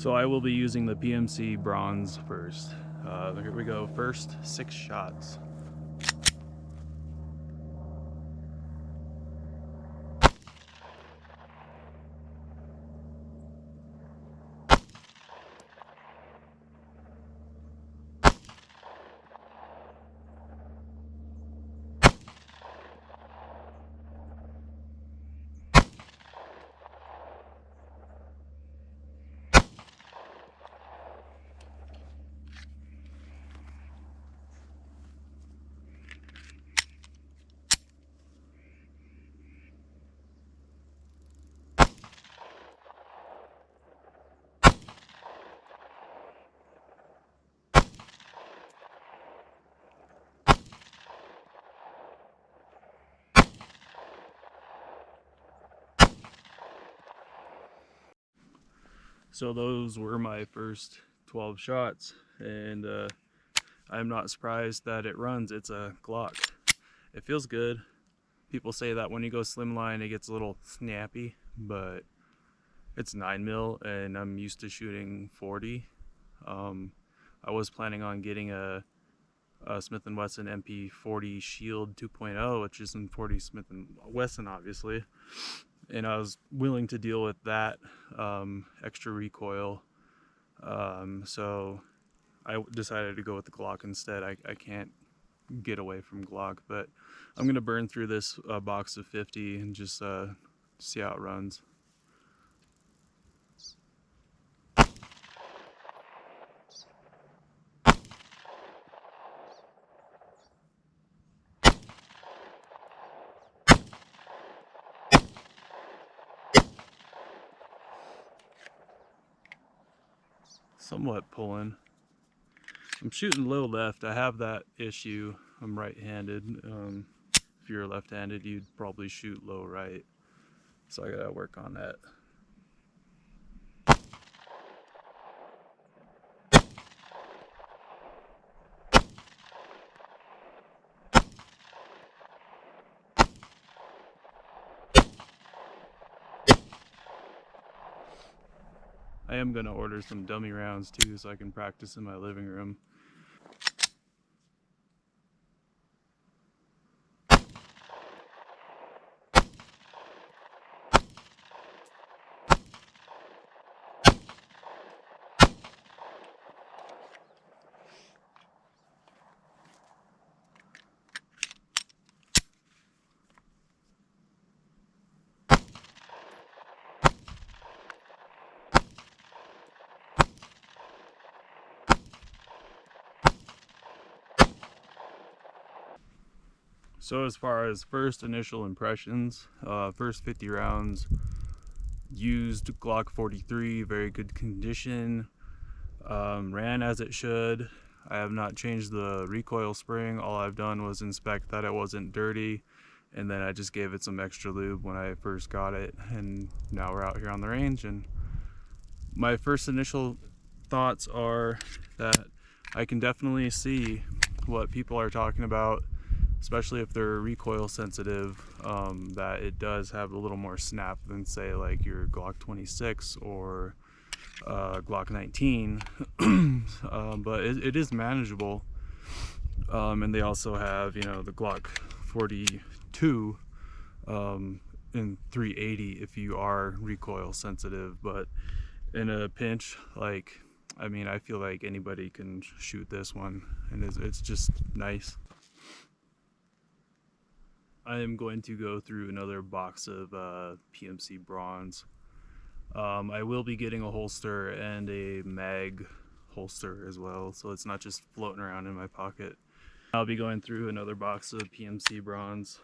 So I will be using the PMC bronze first. Here we go, first 6 shots. So those were my first 12 shots, and I'm not surprised that it runs. It's a Glock. It feels good. People say that when you go slimline it gets a little snappy, but it's 9mm and I'm used to shooting 40. I was planning on getting a Smith & Wesson MP40 Shield 2.0, which is in 40 Smith & Wesson obviously, and I was willing to deal with that extra recoil, so I decided to go with the Glock instead. I can't get away from Glock, but I'm gonna burn through this box of 50 and just see how it runs. Somewhat pulling. I'm shooting low left. I have that issue. I'm right-handed. If you're left-handed, you'd probably shoot low right. So I gotta work on that. I am gonna order some dummy rounds too, so I can practice in my living room. So as far as first initial impressions, first 50 rounds, used Glock 43, very good condition, ran as it should. I have not changed the recoil spring. All I've done was inspect that it wasn't dirty, and then I just gave it some extra lube when I first got it, and now we're out here on the range. And my first initial thoughts are that I can definitely see what people are talking about, especially if they're recoil sensitive, that it does have a little more snap than say like your Glock 26 or Glock 19. But it is manageable, and they also have, you know, the Glock 42 in 380 if you are recoil sensitive. But in a pinch, like, I mean, I feel like anybody can shoot this one, and it's just nice. I am going to go through another box of PMC bronze. I will be getting a holster and a mag holster as well, so it's not just floating around in my pocket. I'll be going through another box of PMC bronze.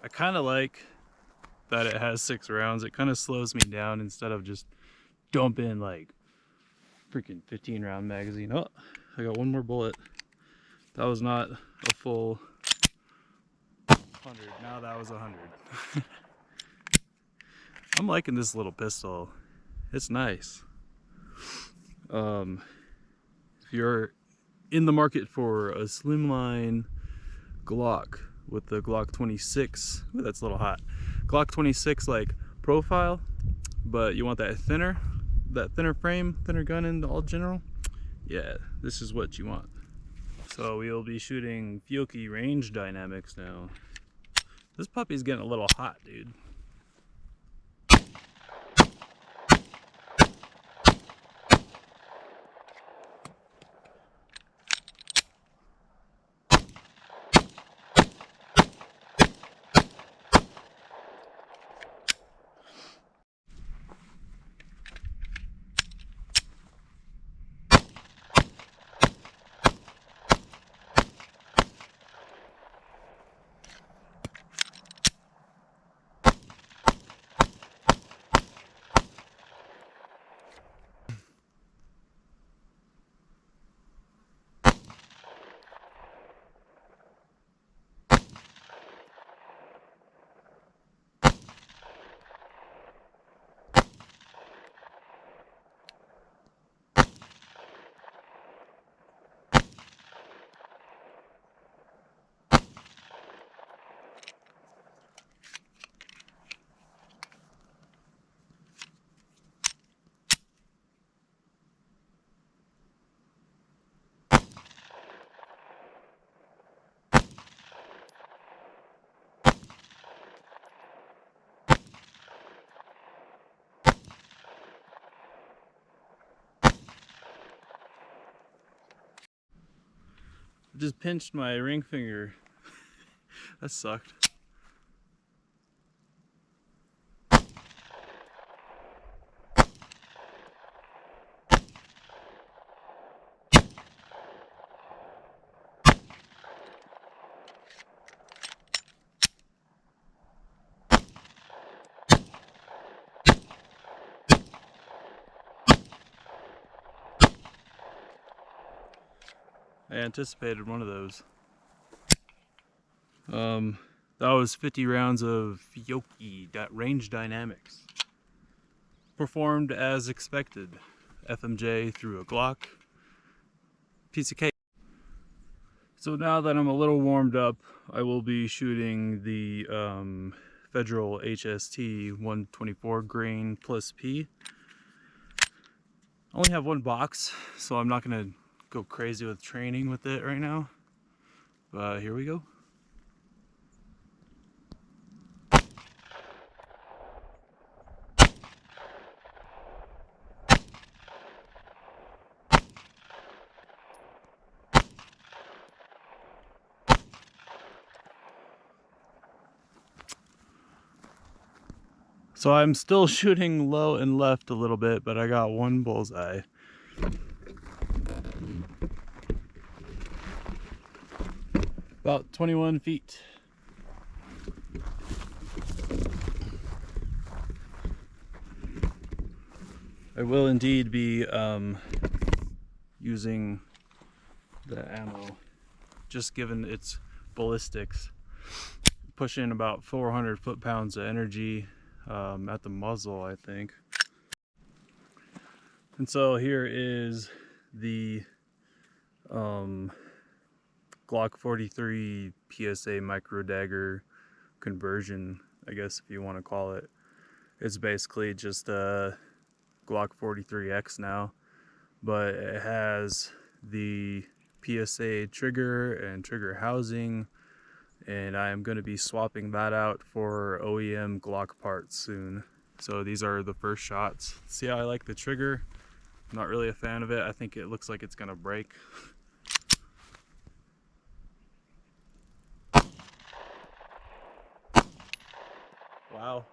I kind of like that it has 6 rounds. It kind of slows me down instead of just dumping like freaking 15 round magazine. Oh, I got one more bullet. That was not a full 100. Now that was 100. I'm liking this little pistol. It's nice. If you're in the market for a slimline Glock with the Glock 26, ooh, that's a little hot. Glock 26 like profile, but you want that thinner frame, thinner gun in all general, yeah, this is what you want. So we'll be shooting Fiocchi range dynamics now. This puppy's getting a little hot, dude. I just pinched my ring finger. That sucked. I anticipated one of those. That was 50 rounds of Fiocchi range dynamics. Performed as expected. FMJ through a Glock. Piece of cake. So now that I'm a little warmed up, I will be shooting the Federal HST 124 grain plus P. I only have one box, so I'm not gonna go crazy with training with it right now. But here we go. So I'm still shooting low and left a little bit, but I got one bullseye. About 21 feet. I will indeed be using the ammo, just given its ballistics. Pushing about 400 foot-pounds of energy at the muzzle, I think. And so here is the Glock 43 PSA micro dagger conversion, I guess if you want to call it. It's basically just a Glock 43X now, but it has the PSA trigger and trigger housing, and I am going to be swapping that out for OEM Glock parts soon. So these are the first shots. See how I like the trigger? I'm not really a fan of it. I think it looks like it's going to break. Wow.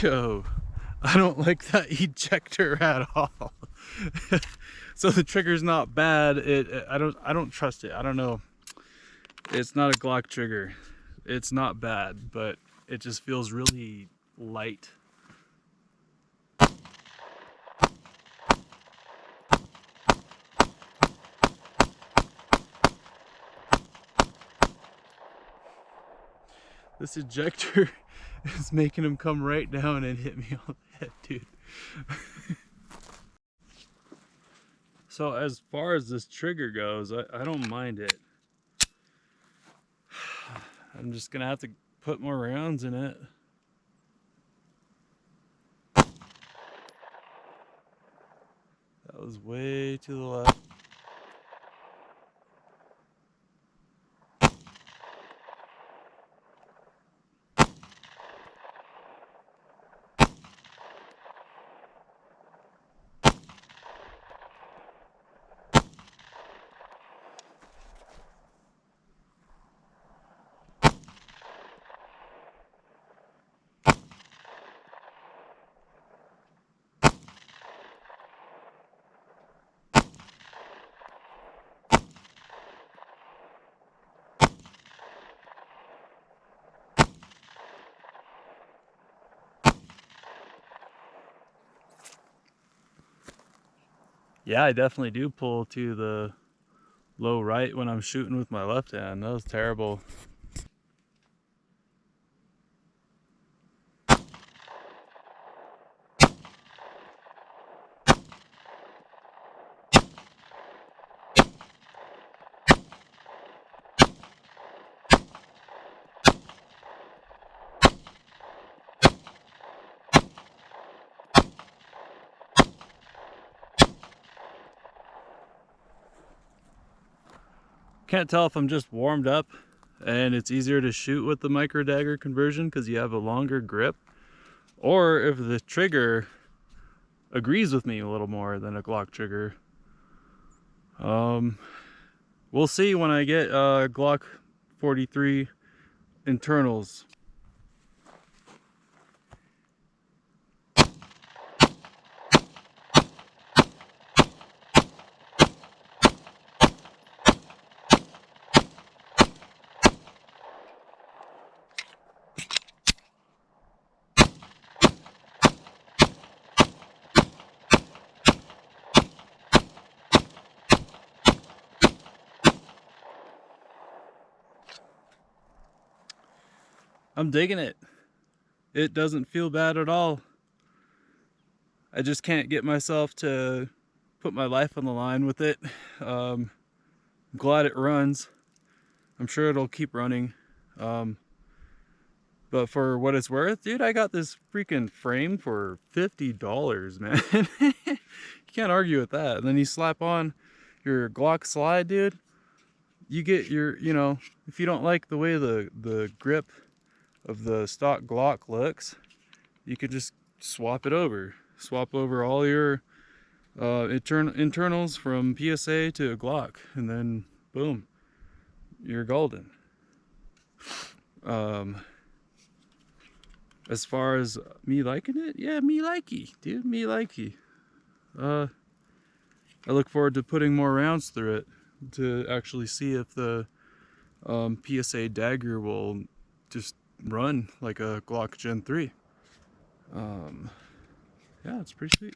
Yo, I don't like that ejector at all. So the trigger's not bad. I don't trust it. I don't know. It's not a Glock trigger. It's not bad, but it just feels really light. This ejector is making him come right down and hit me on the head, dude. So as far as this trigger goes, I don't mind it. I'm just gonna have to put more rounds in it. That was way to the left. Yeah, I definitely do pull to the low right when I'm shooting with my left hand. That was terrible. Can't tell if I'm just warmed up and it's easier to shoot with the micro dagger conversion because you have a longer grip, or if the trigger agrees with me a little more than a Glock trigger. We'll see when I get Glock 43 internals. I'm digging it. It doesn't feel bad at all. I just can't get myself to put my life on the line with it. I'm glad it runs. I'm sure it'll keep running. But for what it's worth, dude, I got this freaking frame for $50, man. You can't argue with that. And then you slap on your Glock slide, dude. You get your, you know, if you don't like the way the grip of the stock Glock looks, you could just swap it over. Swap over all your internals from PSA to a Glock, and then boom, you're golden. As far as me liking it, yeah, me likey, dude, me likey. I look forward to putting more rounds through it to actually see if the PSA Dagger will just run like a Glock Gen 3. Yeah, it's pretty sweet.